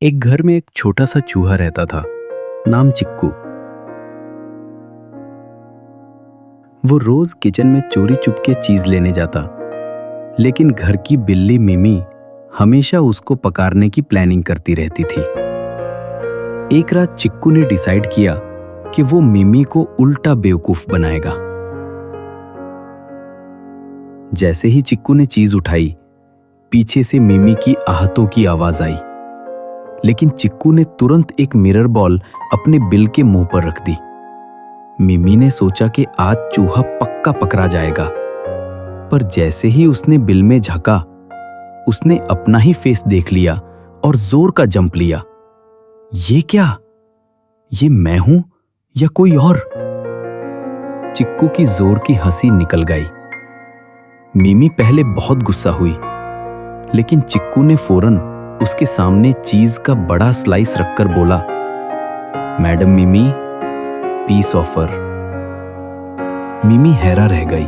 एक घर में एक छोटा सा चूहा रहता था, नाम चिक्कू। वो रोज किचन में चोरी चुपके चीज लेने जाता, लेकिन घर की बिल्ली मिमी हमेशा उसको पकारने की प्लानिंग करती रहती थी। एक रात चिक्कू ने डिसाइड किया कि वो मिमी को उल्टा बेवकूफ बनाएगा। जैसे ही चिक्कू ने चीज उठाई, पीछे से मिमी की आहतों की आवाज आई, लेकिन चिक्कू ने तुरंत एक मिरर बॉल अपने बिल के मुंह पर रख दी। मिमी ने सोचा कि आज चूहा पक्का पकड़ा जाएगा, पर जैसे ही उसने बिल में झांका, उसने अपना ही फेस देख लिया और जोर का जंप लिया। ये क्या? ये मैं हूं या कोई और? चिक्कू की जोर की हंसी निकल गई। मिमी पहले बहुत गुस्सा हुई, लेकिन चिक्कू ने फौरन उसके सामने चीज का बड़ा स्लाइस रखकर बोला, मैडम मिमी, पीस ऑफर। मिमी हैरान रह गई।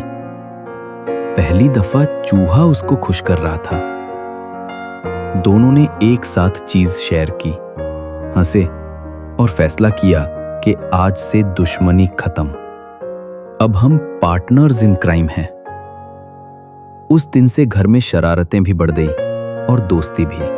पहली दफा चूहा उसको खुश कर रहा था। दोनों ने एक साथ चीज शेयर की, हंसे और फैसला किया कि आज से दुश्मनी खत्म। अब हम पार्टनर्स इन क्राइम हैं। उस दिन से घर में शरारतें भी बढ़ गई और दोस्ती भी।